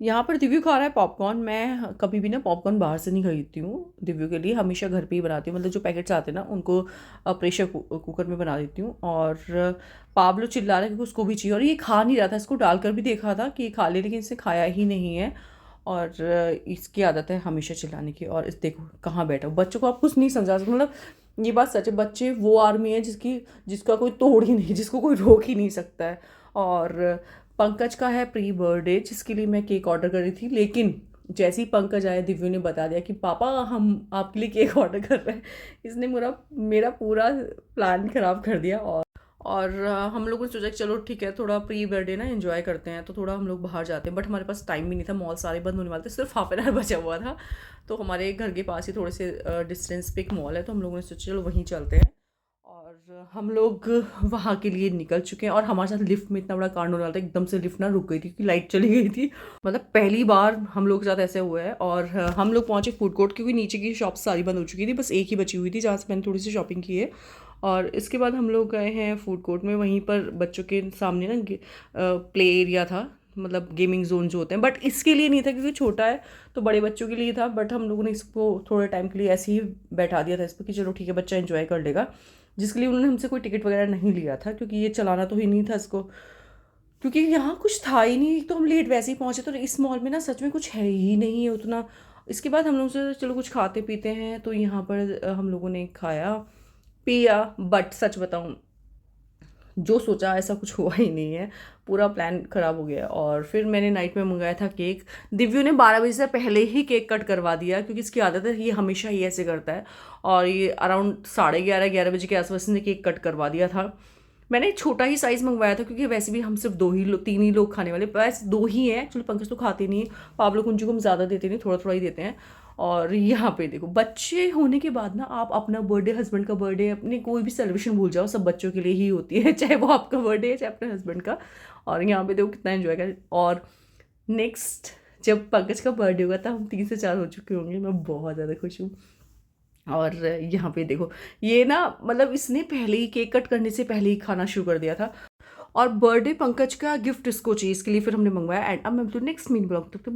यहाँ पर दिव्य खा रहा है पॉपकॉर्न। मैं कभी भी ना पॉपकॉर्न बाहर से नहीं खरीदती हूँ दिव्य के लिए, हमेशा घर पे ही बनाती हूँ। मतलब जो पैकेट्स आते हैं ना उनको प्रेशर कुकर में बना देती हूँ। और पाब्लो चिल्ला रहा है क्योंकि उसको भी चाहिए, और ये खा नहीं रहा था। इसको डालकर भी देखा था कि ये खा ले, लेकिन इसने खाया ही नहीं है। और इसकी आदत है हमेशा चिल्लाने की। और इस देखो कहाँ बैठा हूँ। बच्चों को आप कुछ नहीं समझा सकते। मतलब ये बात सच है, बच्चे वो आर्मी है जिसका कोई तोड़ ही नहीं, जिसको कोई रोक ही नहीं सकता है। और पंकज का है प्री बर्थडे, जिसके लिए मैं केक ऑर्डर करी थी। लेकिन जैसे ही पंकज आया, दिव्य ने बता दिया कि पापा हम आपके लिए केक ऑर्डर कर रहे हैं। इसने मेरा मेरा पूरा प्लान खराब कर दिया। और हम लोगों ने सोचा कि चलो ठीक है, थोड़ा प्री बर्थडे ना एंजॉय करते हैं, तो थोड़ा हम लोग बाहर जाते हैं। बट हमारे पास टाइम भी नहीं था, मॉल सारे बंद होने वाले थे, सिर्फ हाफ एन आवर बचा हुआ था। तो हमारे घर के पास ही थोड़े से डिस्टेंस पे एक मॉल है, तो हम लोगों ने सोचा चलो वहीं चलते हैं। और हम लोग वहाँ के लिए निकल चुके हैं। और हमारे साथ लिफ्ट में इतना बड़ा कांड होने वाला था, एकदम से लिफ्ट ना रुक गई थी क्योंकि लाइट चली गई थी। मतलब पहली बार हम लोग के साथ ऐसे हुआ है। और हम लोग पहुँचे फूड कोर्ट, क्योंकि नीचे की शॉप सारी बंद हो चुकी थी, बस एक ही बची हुई थी जहाँ से मैंने थोड़ी सी शॉपिंग की है। और इसके बाद हम लोग गए हैं फूड कोर्ट में। वहीं पर बच्चों के सामने ना प्ले एरिया था, मतलब गेमिंग जोन जो होते हैं। बट इसके लिए नहीं था क्योंकि छोटा है, तो बड़े बच्चों के लिए था। बट हम लोगों ने इसको थोड़े टाइम के लिए ऐसे ही बैठा दिया था इस पर कि चलो ठीक है बच्चा एंजॉय कर लेगा। जिसके लिए उन्होंने हमसे कोई टिकट वगैरह नहीं लिया था, क्योंकि ये चलाना तो ही नहीं था इसको, क्योंकि यहाँ कुछ था ही नहीं। तो हम लेट वैसे ही पहुँचे, तो इस मॉल में ना सच में कुछ है ही नहीं है उतना। इसके बाद हम लोग से चलो कुछ खाते पीते हैं, तो यहाँ पर हम लोगों ने खाया पिया। बट सच बताऊँ, जो सोचा ऐसा कुछ हुआ ही नहीं है, पूरा प्लान खराब हो गया। और फिर मैंने नाइट में मंगाया था केक। दिव्यू ने 12 बजे से पहले ही केक कट करवा दिया, क्योंकि इसकी आदत है, ये हमेशा ही ऐसे करता है। और ये अराउंड 11:30 11 बजे के आसपास इसने केक कट करवा दिया था। मैंने छोटा ही साइज़ मंगवाया था, क्योंकि वैसे भी हम सिर्फ 3 ही लोग खाने वाले, बस 2 ही हैं एक्चुअली। पंकज तो खाते नहीं, पाब्लो कुंजू को हम ज़्यादा देते नहीं, थोड़ा थोड़ा ही देते हैं। और यहाँ पे देखो, बच्चे होने के बाद ना आप अपना बर्थडे, हस्बैंड का बर्थडे, अपने कोई भी सेलिब्रेशन भूल जाओ, सब बच्चों के लिए ही होती है, चाहे वो आपका बर्थडे है चाहे अपने हस्बैंड का। और यहाँ पे देखो कितना एंजॉय कर। और नेक्स्ट जब पंकज का बर्थडे होगा तब हम 3 से 4 हो चुके होंगे। मैं बहुत ज़्यादा खुश हूँ। और यहाँ पे देखो, ये ना मतलब इसने पहले ही केक कट करने से पहले ही खाना शुरू कर दिया था। और बर्थडे पंकज का गिफ्ट इसको चाहिए, इसके लिए फिर हमने मंगवाया। एंड अब मैं नेक्स्ट मीन ब्लॉग तक